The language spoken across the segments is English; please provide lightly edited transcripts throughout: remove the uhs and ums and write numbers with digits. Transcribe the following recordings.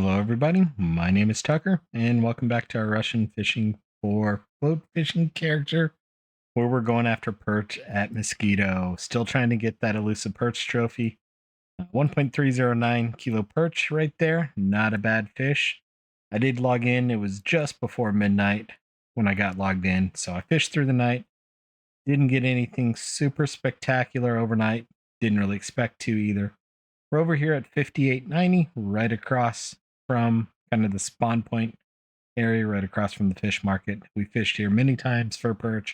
Hello, everybody. My name is Tucker, and welcome back to our Russian fishing for float fishing character, where we're going after perch at Mosquito. Still trying to get that elusive perch trophy. 1.309 kilo perch right there. Not a bad fish. I did log in. It was just before midnight when I got logged in, so I fished through the night. Didn't get anything super spectacular overnight. Didn't really expect to either. We're over here at 5890, right across from kind of the spawn point area, right across from the fish market. We fished here many times for perch,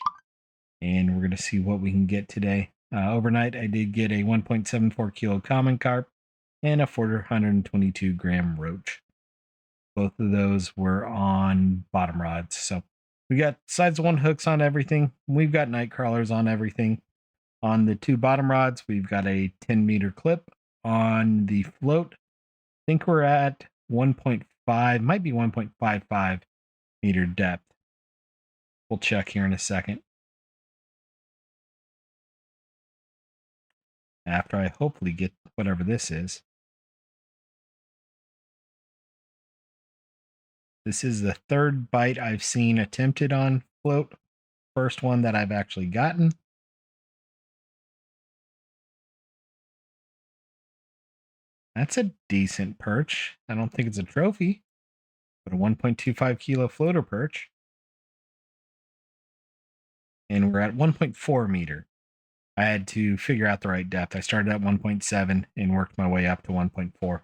and we're going to see what we can get today. Overnight, I did get a 1.74 kilo common carp and a 422 gram roach. Both of those were on bottom rods. So we got size one hooks on everything. We've got night crawlers on everything. On the two bottom rods, we've got a 10-meter clip. On the float, I think we're at 1.5, might be 1.55 meter depth. We'll check here in a second. After I hopefully get whatever this is. This is the third bite I've seen attempted on float. First one that I've actually gotten. That's a decent perch. I don't think it's a trophy, but a 1.25 kilo floater perch. And we're at 1.4 meter. I had to figure out the right depth. I started at 1.7 and worked my way up to 1.4.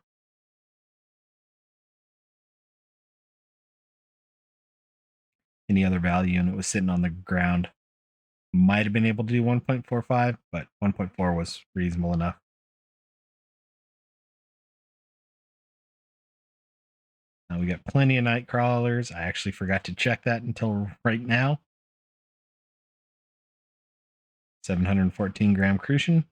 Any other value, and it was sitting on the ground. Might have been able to do 1.45, but 1.4 was reasonable enough. Now we got plenty of night crawlers. I actually forgot to check that until right now. 714 gram crucian.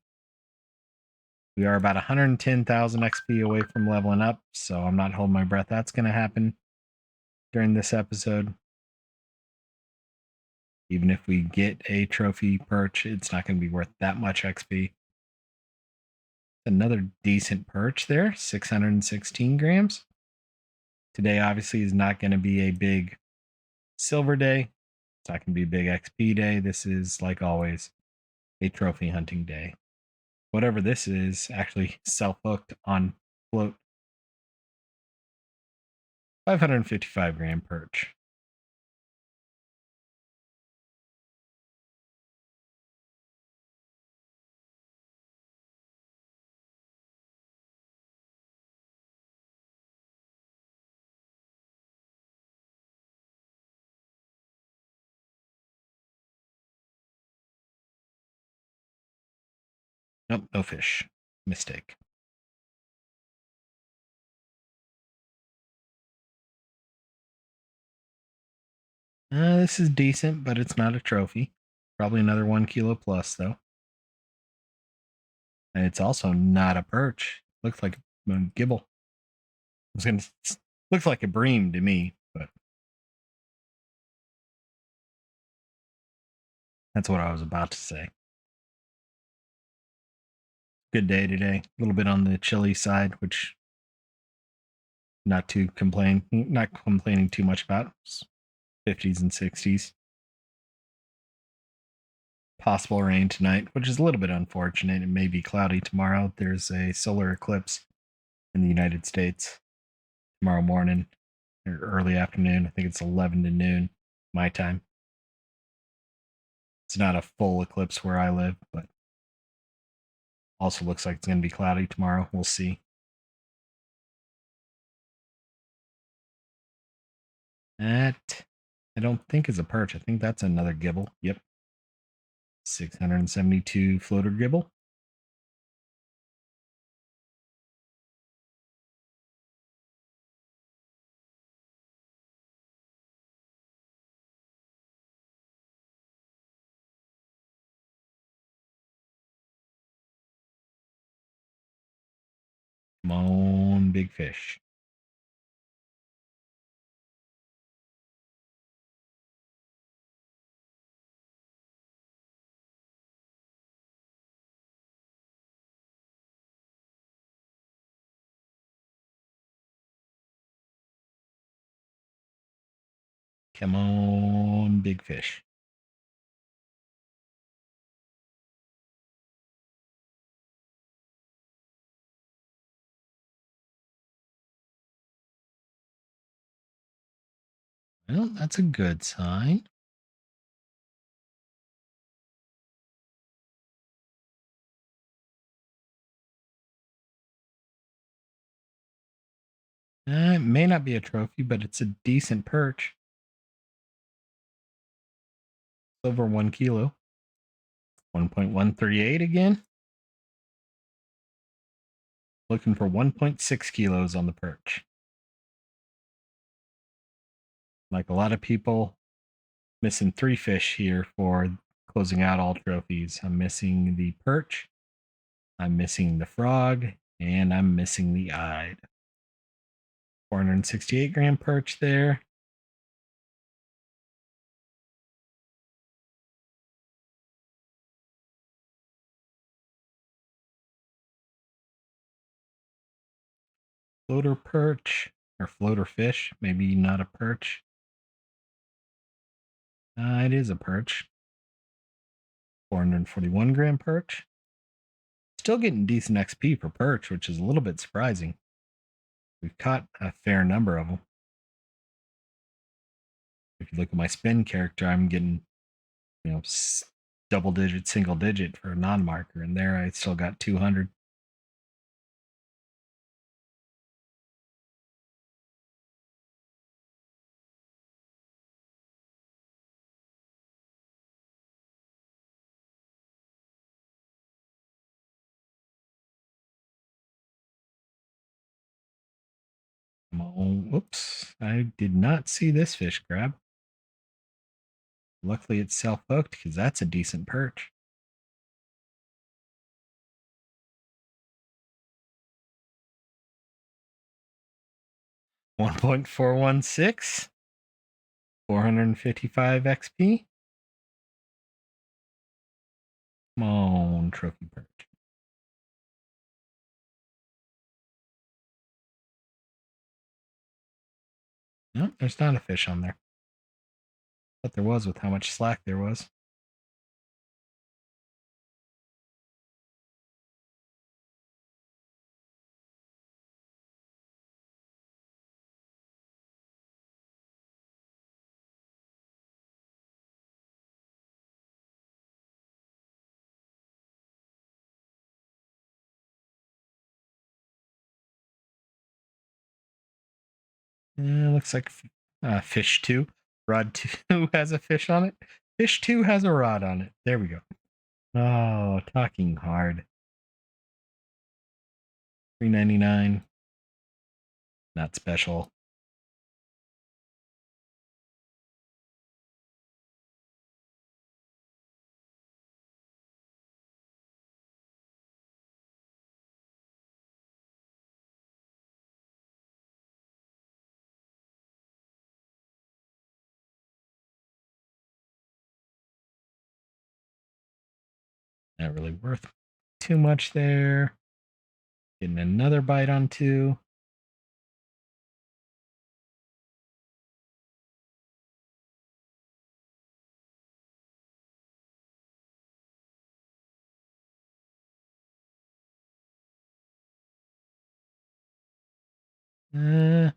We are about 110,000 XP away from leveling up, so I'm not holding my breath. That's going to happen during this episode. Even if we get a trophy perch, it's not going to be worth that much XP. Another decent perch there, 616 grams. Today, obviously, is not going to be a big silver day. It's not going to be a big XP day. This is, like always, a trophy hunting day. Whatever this is, actually self-hooked on float. 555 gram perch. Nope, no fish. Mistake. This is decent, but it's not a trophy. Probably another 1 kilo plus, though. And it's also not a perch. Looks like a gibble. I was gonna looks like a bream to me, but that's what I was about to say. Good day today. A little bit on the chilly side, which not complaining too much about. It's 50s and 60s. Possible rain tonight, which is a little bit unfortunate. It may be cloudy tomorrow. There's a solar eclipse in the United States tomorrow morning or early afternoon. I think it's 11 to noon my time. It's not a full eclipse where I live, but also looks like it's going to be cloudy tomorrow. We'll see. That I don't think is a perch. I think that's another gibble. Yep. 672 floater gibble. Come on, big fish. Come on, big fish. Well, that's a good sign. It may not be a trophy, but it's a decent perch. Over 1 kilo. 1.138 again. Looking for 1.6 kilos on the perch. Like a lot of people, missing 3 fish here for closing out all trophies. I'm missing the perch, I'm missing the frog, and I'm missing the eyed. 468-gram perch there. Floater perch or floater fish, maybe not a perch. It is a perch. 441-gram perch. Still getting decent XP for perch, which is a little bit surprising. We've caught a fair number of them. If you look at my spin character, I'm getting, you know, double digit, single digit for a non marker. And there I still got 200. Oh, whoops. I did not see this fish grab. Luckily, it's self hooked because that's a decent perch. $1.416, 455 XP. Come on, trophy perch. No, there's not a fish on there. But there was with how much slack there was. Looks like fish two. Rod two has a fish on it. Fish two has a rod on it. There we go. Oh, talking hard. 399. Not special. Not really worth too much there. Getting another bite on two. Uh,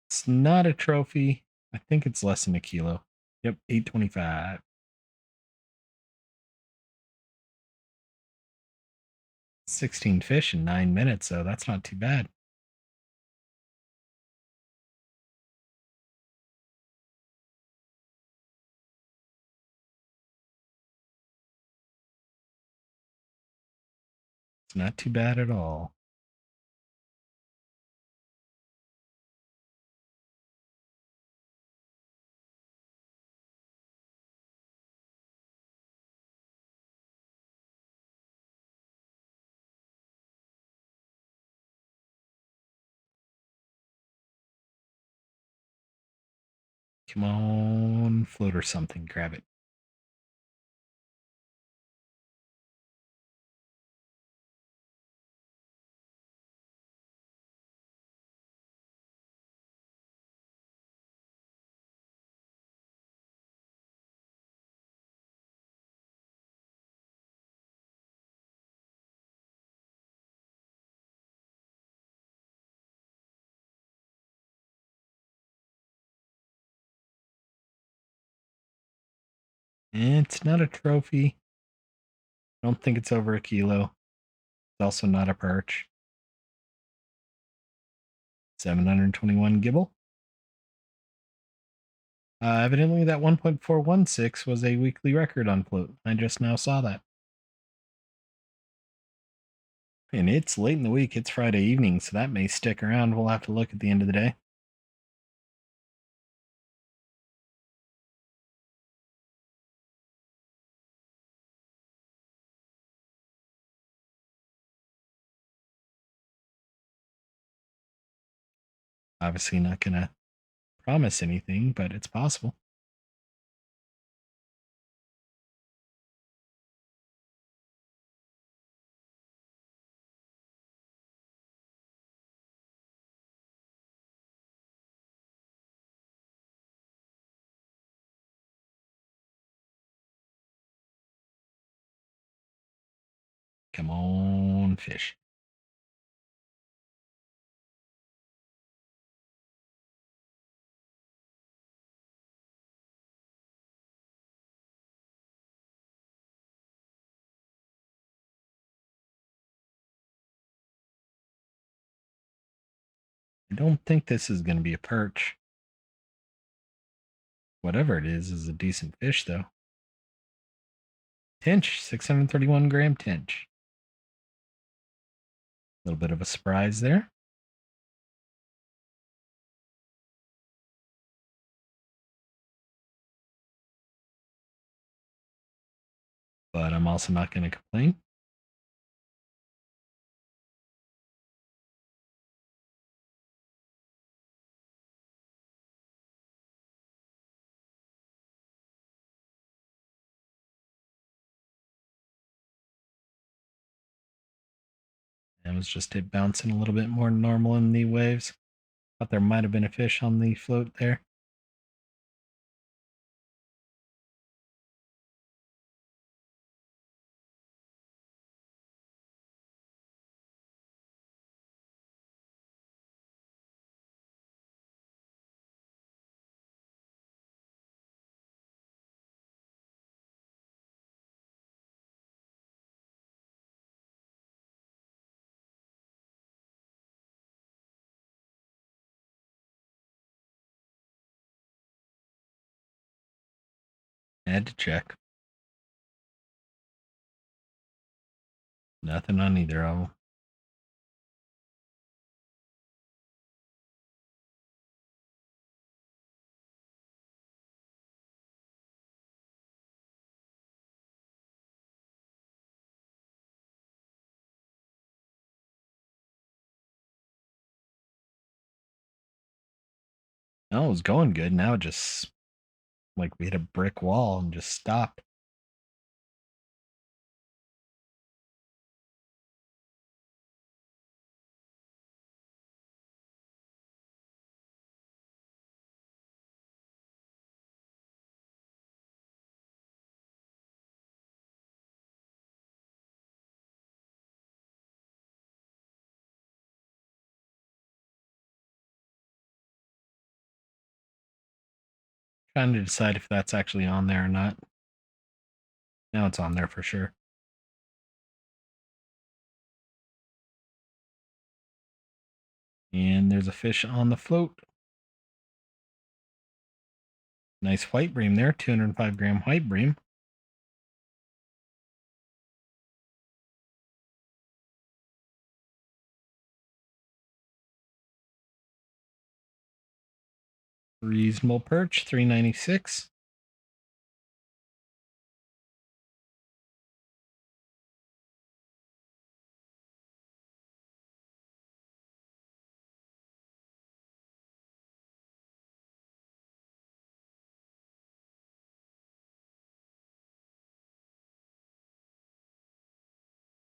it's not a trophy. I think it's less than a kilo. Yep, 825. 16 fish in 9 minutes, so that's not too bad. It's not too bad at all. Come on, float or something. Grab it. It's not a trophy. I don't think it's over a kilo. It's also not a perch. 721 gibble. Evidently, that 1.416 was a weekly record on float. I just now saw that. And it's late in the week. It's Friday evening, so that may stick around. We'll have to look at the end of the day. Obviously, not going to promise anything, but it's possible. Come on, fish. I don't think this is going to be a perch. Whatever it is a decent fish, though. Tench, 631 gram tench. A little bit of a surprise there. But I'm also not going to complain. It was just it bouncing a little bit more normal in the waves. Thought there might have been a fish on the float there. I had to check. Nothing on either of them. No, it was going good. Now it just like we hit a brick wall and just stopped. Trying to decide if that's actually on there or not. Now it's on there for sure. And there's a fish on the float. Nice white bream there, 205 gram white bream. Reasonable perch, 396.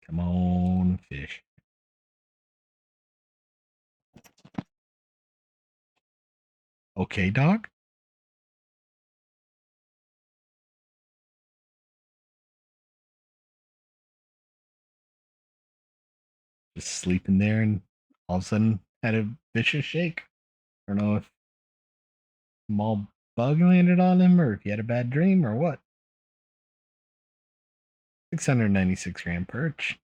Come on, fish. Okay, dog. Just sleeping there and all of a sudden had a vicious shake. I don't know if small bug landed on him or if he had a bad dream or what. 696 gram perch.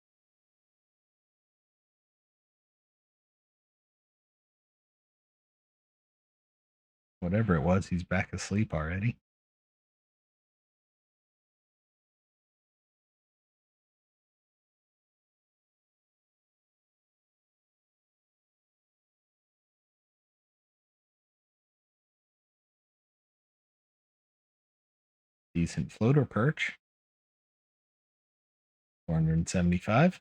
Whatever it was, he's back asleep already. Decent floater perch. 475.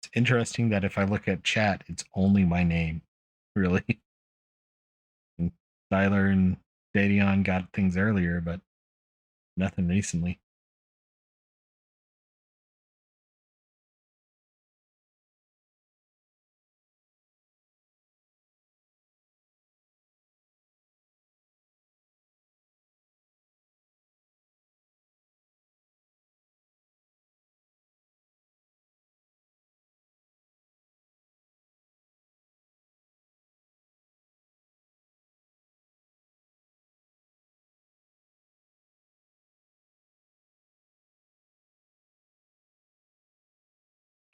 It's interesting that if I look at chat, it's only my name. Really. And Tyler and Davion got things earlier, but nothing recently.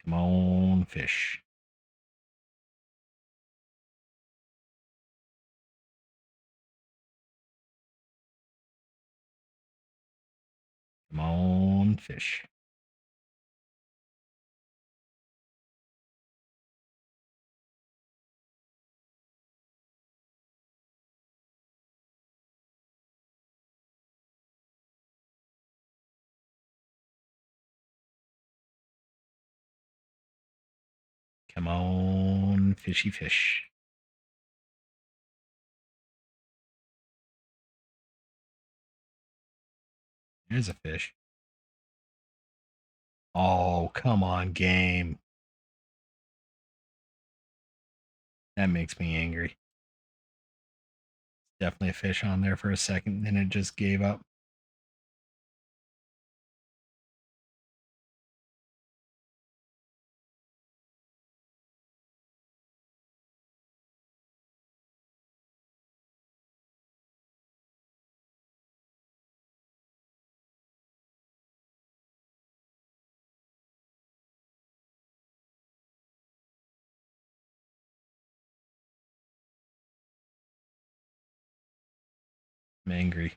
Come on, fish. Come on, fish. Come on, fishy fish. There's a fish. Oh, come on, game. That makes me angry. Definitely a fish on there for a second, then it just gave up. I'm angry.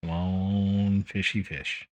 Come on, fishy fish.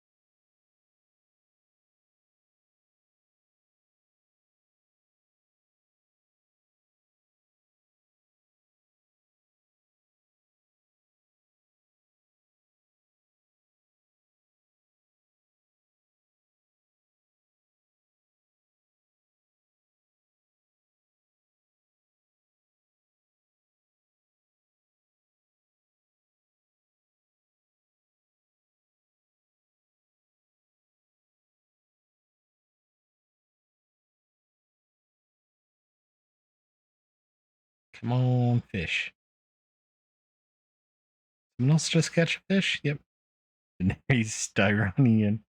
Come on, fish. Someone else just catch a fish? Yep. And he's Styronian.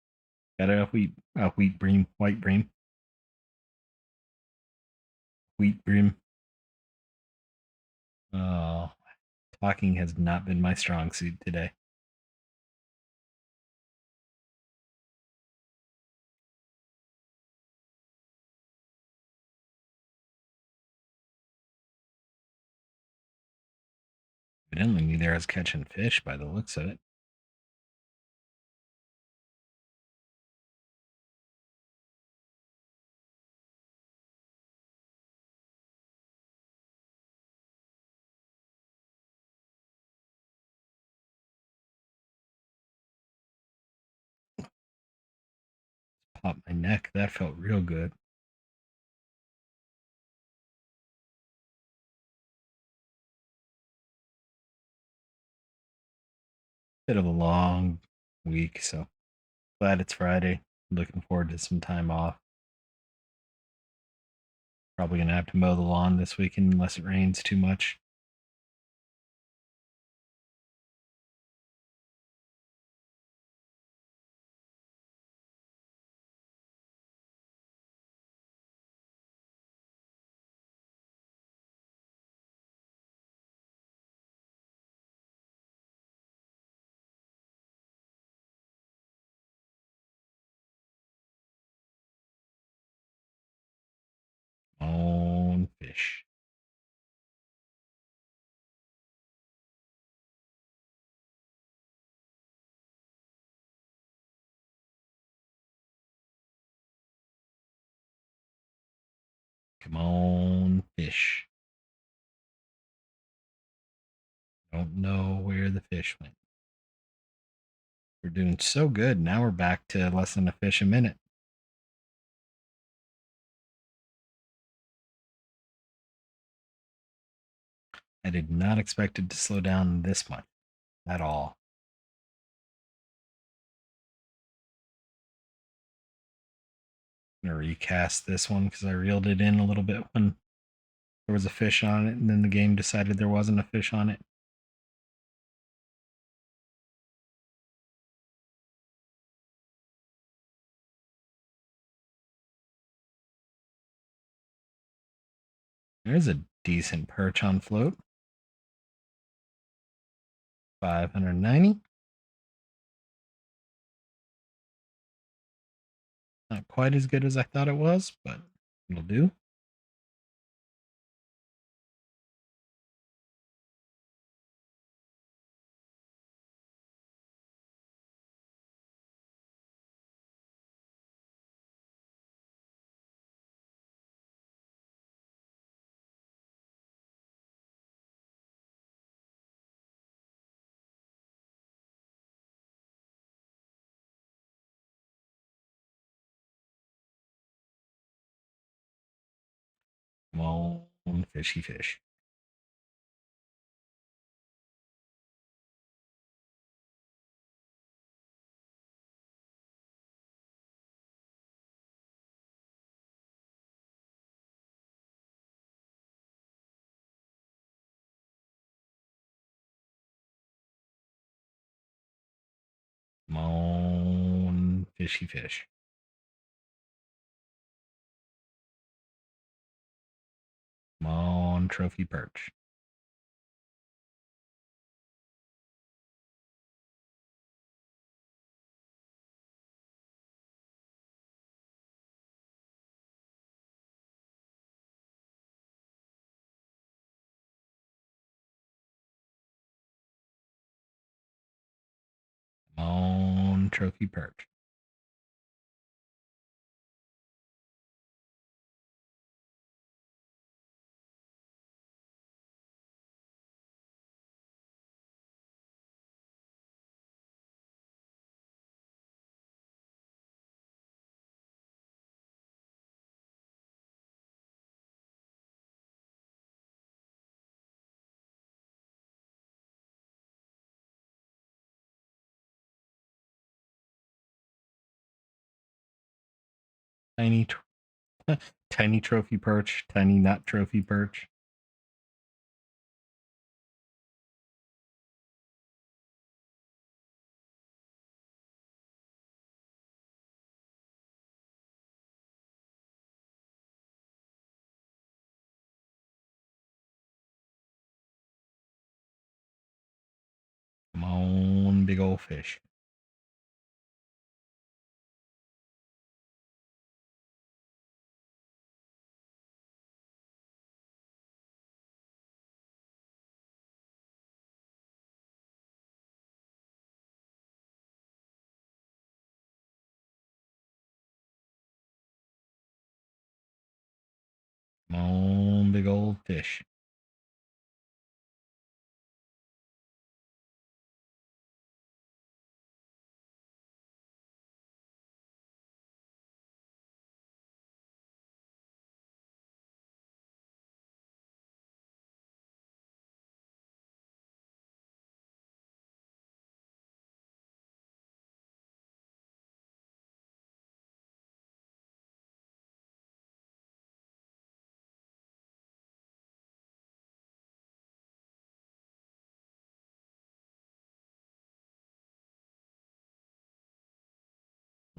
Got a wheat bream, white bream. Wheat bream. Oh, talking has not been my strong suit today. Evidently, neither is catching fish by the looks of it. Popped my neck. That felt real good. Bit of a long week, so glad it's Friday. Looking forward to some time off. Probably gonna have to mow the lawn this weekend unless it rains too much. fish. Come on, fish. Don't know where the fish went. We're doing so good. Now we're back to less than a fish a minute. I did not expect it to slow down this much at all. I'm going to recast this one because I reeled it in a little bit when there was a fish on it, and then the game decided there wasn't a fish on it. There's a decent perch on float. 590. Not quite as good as I thought it was, but it'll do. Come on, fishy fish. Come on, fishy fish. Come on, trophy perch. Come on, trophy perch. Tiny, tiny trophy perch. Tiny not trophy perch. Come on, big old fish. Come on, big old fish.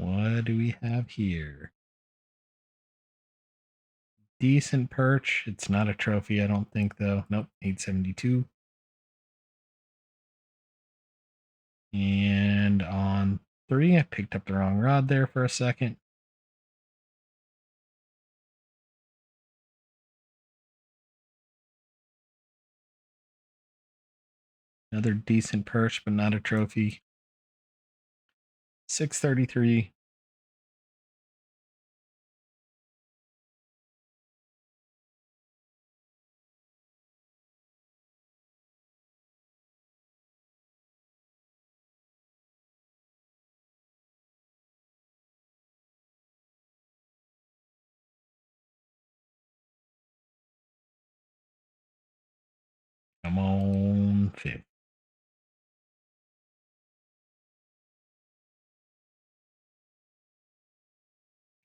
What do we have here? Decent perch. It's not a trophy, I don't think, though. Nope, 872. And on 3, I picked up the wrong rod there for a second. Another decent perch, but not a trophy. 633. Come on, fish.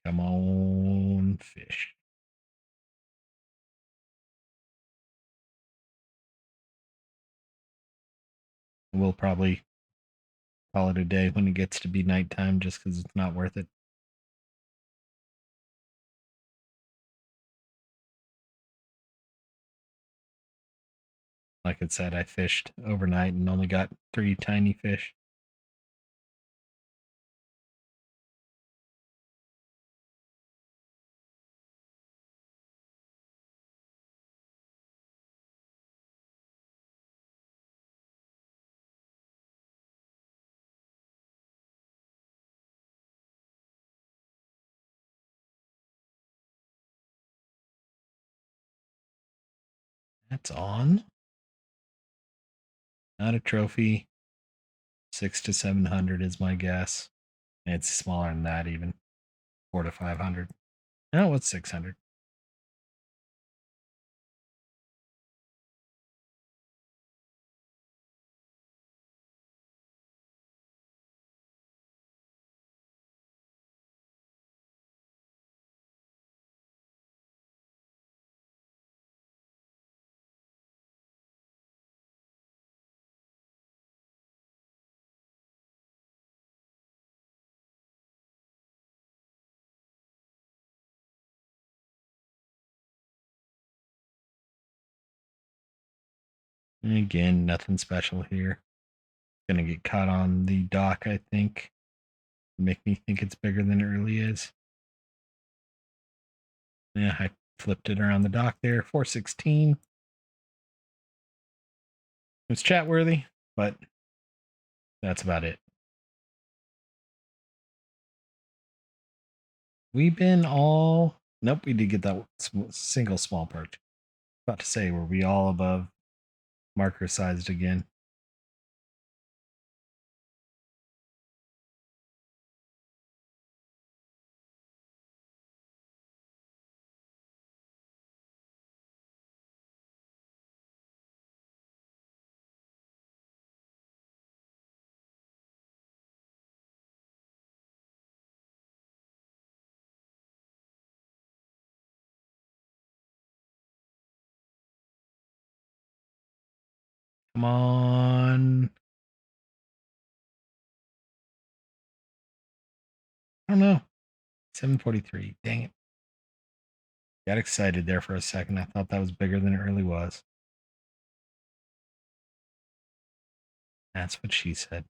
Come on, fish. We'll probably call it a day when it gets to be nighttime just because it's not worth it. Like I said, I fished overnight and only got 3 tiny fish. That's on. Not a trophy. 6 to 700 is my guess. It's smaller than that, even 4 to 500. No, what's 600? And again, nothing special here. Gonna get caught on the dock, I think. Make me think it's bigger than it really is. Yeah, I flipped it around the dock there. 416. It was chat worthy, but that's about it. We've been all. Nope, we did get that single small perch. About to say, were we all above marker sized again? Come on. I don't know. 743. Dang it. Got excited there for a second. I thought that was bigger than it really was. That's what she said.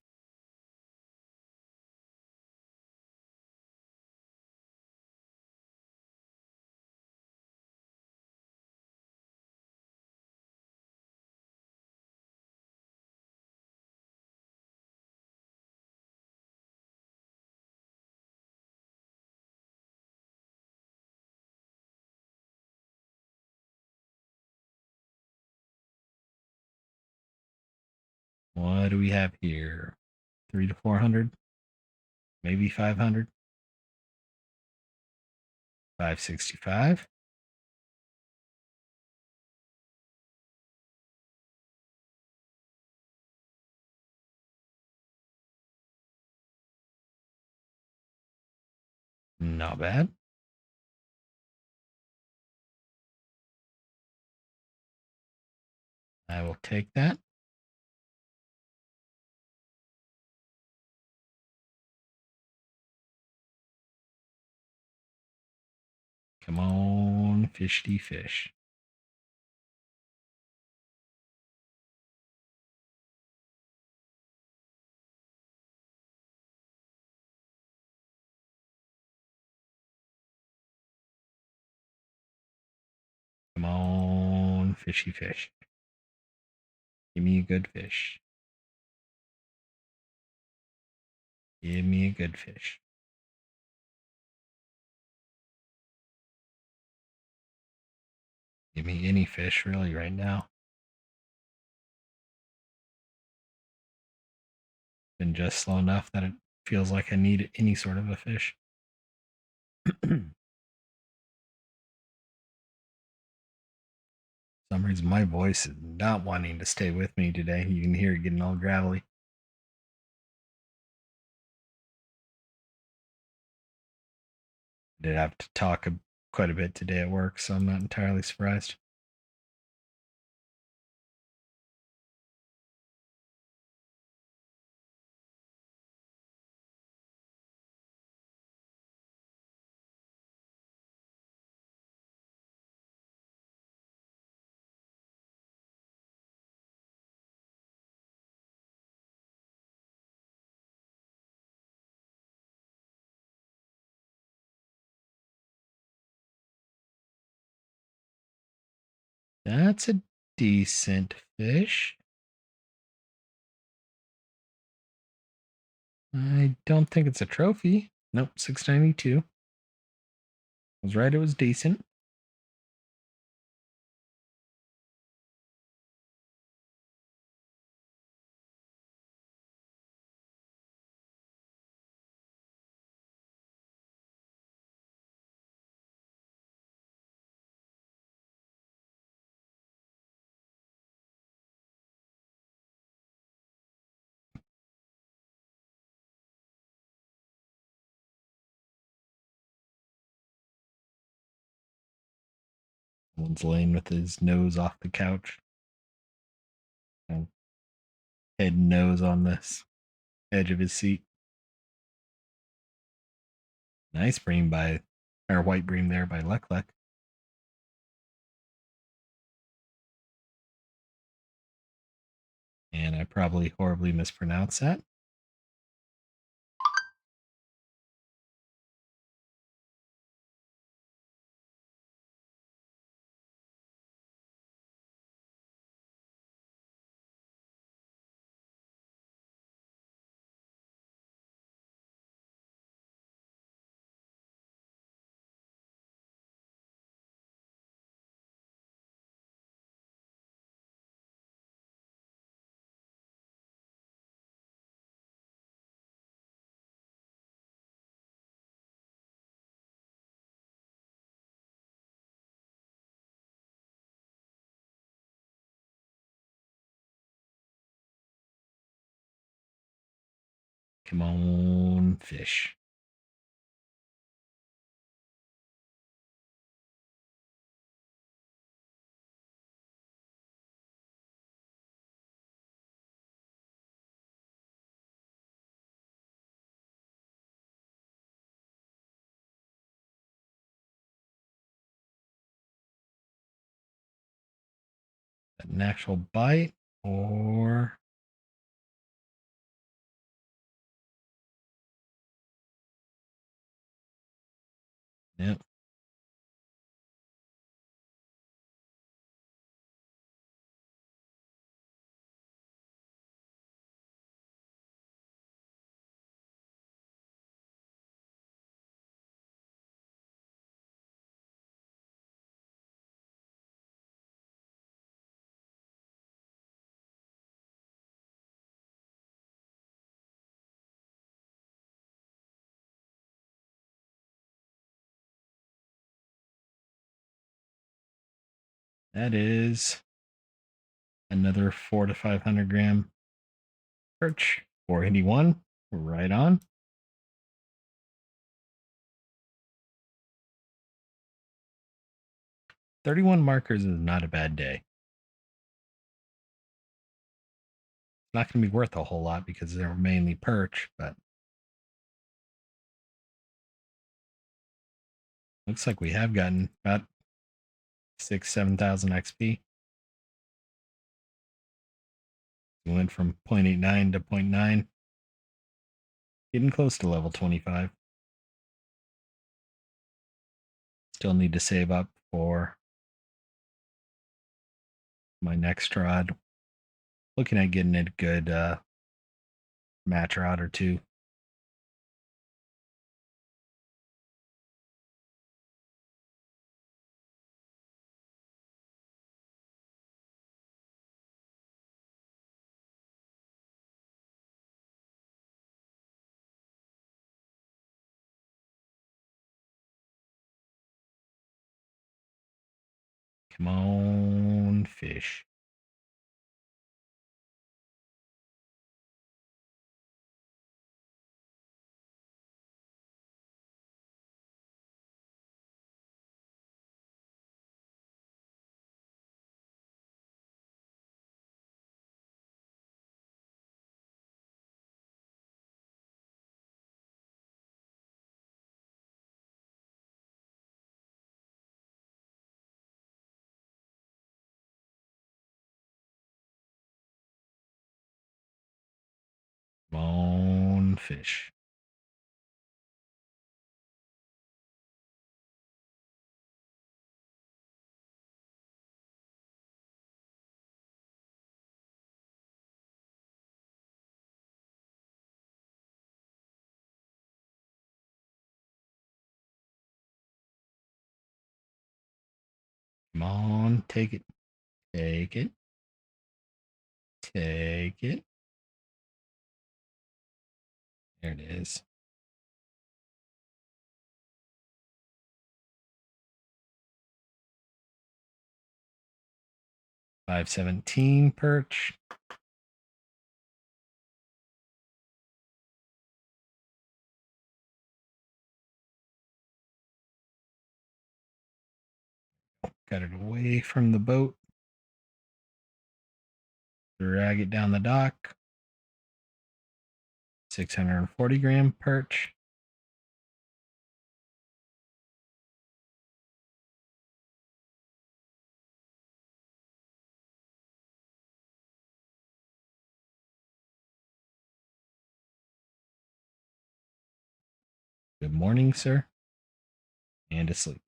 What do we have here? 3 to 400? Maybe 500? 565? Not bad. I will take that. Come on, fishy fish. Come on, fishy fish. Give me a good fish. Give me a good fish. Give me any fish really right now. Been just slow enough that it feels like I need any sort of a fish. Some reason my voice is not wanting to stay with me today. You can hear it getting all gravelly. Did have to talk quite a bit today at work, so I'm not entirely surprised. That's a decent fish. I don't think it's a trophy. Nope, 692. I was right, it was decent. One's laying with his nose off the couch. And head and nose on this edge of his seat. Nice bream by, or white bream there by Lek Lek. And I probably horribly mispronounced that. Come on, fish. An actual bite or yep. That is another 400 to 500 gram perch. 481. Right on. 31 markers is not a bad day. It's not going to be worth a whole lot because they're mainly perch, but looks like we have gotten about 7,000 XP. We went from 0.89 to 0.9, getting close to level 25. Still need to save up for my next rod. Looking at getting a good match rod or two. Come on, fish. Come on, fish. Come on, take it. Take it. Take it. There it is. 517 perch. Got it away from the boat. Drag it down the dock. 640-gram perch. Good morning, sir. And asleep.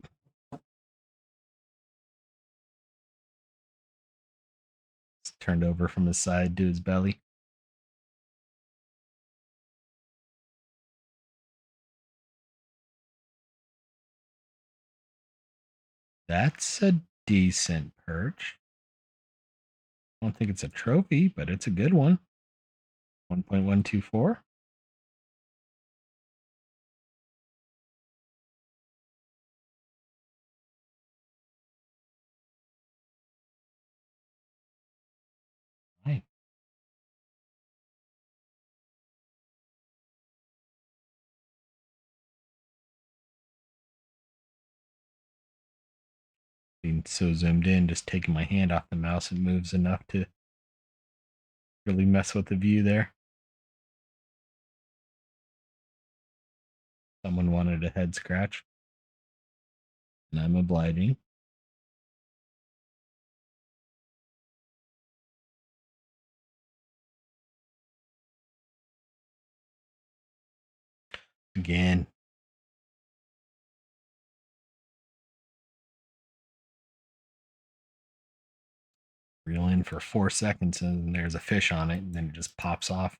It's turned over from his side to his belly. That's a decent perch. I don't think it's a trophy, but it's a good one. 1.124. Right. Being so zoomed in, just taking my hand off the mouse, it moves enough to really mess with the view there. Someone wanted a head scratch, and I'm obliging. Again. Reel in for 4 seconds, and there's a fish on it, and then it just pops off.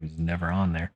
It was never on there.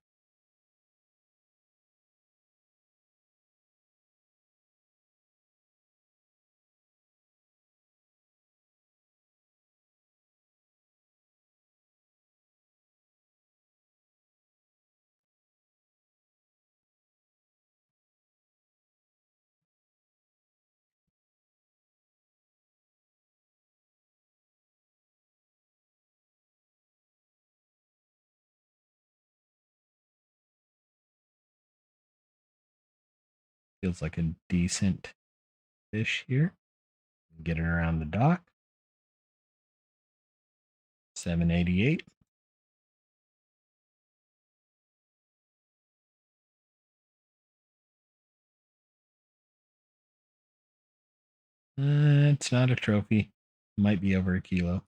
Feels like a decent fish here. Get it around the dock. 788. It's not a trophy. Might be over a kilo.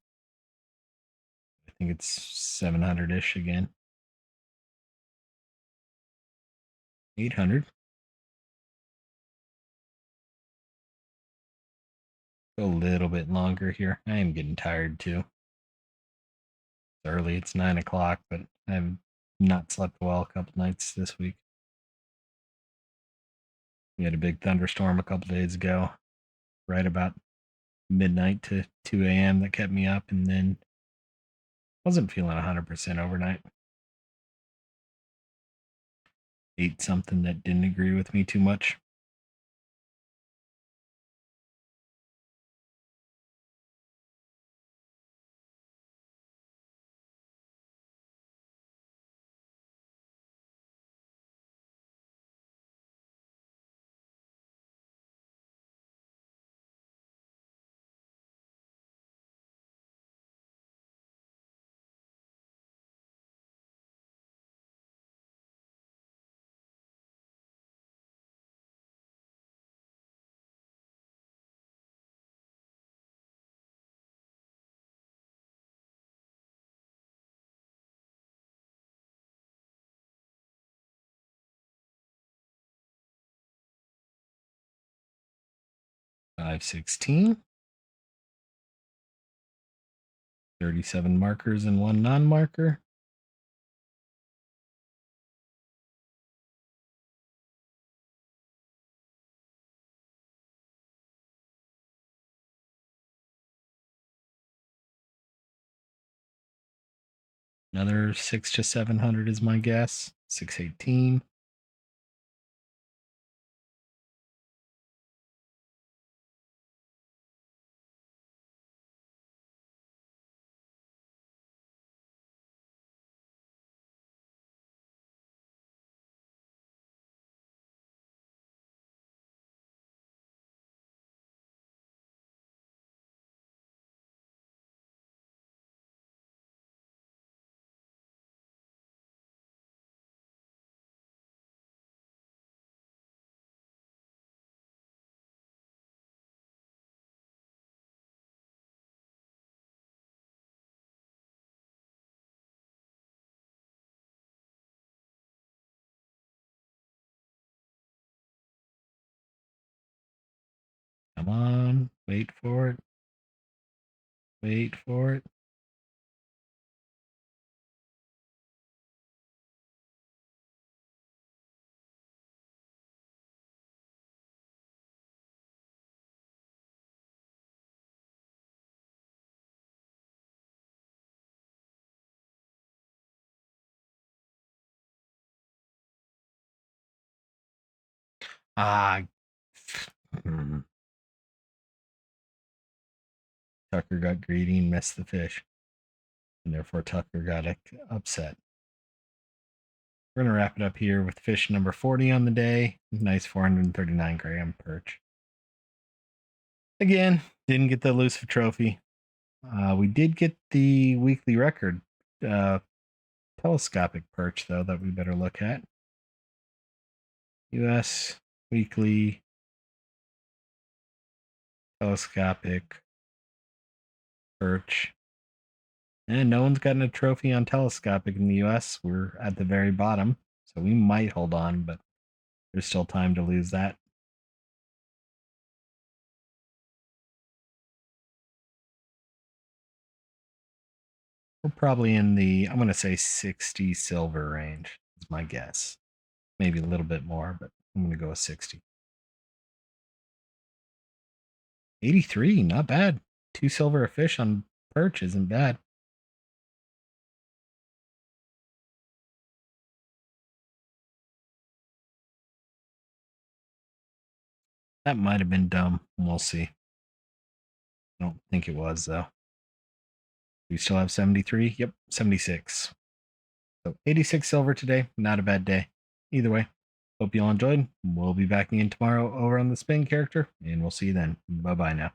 I think it's 700-ish again. 800. Go a little bit longer here. I am getting tired too. It's early. It's 9 o'clock, but I've not slept well a couple nights this week. We had a big thunderstorm a couple days ago, right about midnight to 2 a.m. that kept me up, and then wasn't feeling 100% overnight. Ate something that didn't agree with me too much. 516. 37 markers and one non-marker. Another 6 to 700 is my guess. 618. Come on. Wait for it. Wait for it. Ah. Hmm. Tucker got greedy and missed the fish. And therefore Tucker got upset. We're going to wrap it up here with fish number 40 on the day. Nice 439 gram perch. Again, didn't get the elusive trophy. We did get the weekly record telescopic perch, though, that we better look at. U.S. weekly telescopic perch. And no one's gotten a trophy on telescopic in the U.S. We're at the very bottom, so we might hold on, but there's still time to lose that. We're probably in the, I'm going to say 60 silver range, is my guess. Maybe a little bit more, but I'm going to go with 60. 83, not bad. 2 silver a fish on perch isn't bad. That might have been dumb. We'll see. I don't think it was, though. We still have 73? Yep, 76. So 86 silver today. Not a bad day. Either way, hope you all enjoyed. We'll be back again tomorrow over on the spin character, and we'll see you then. Bye bye now.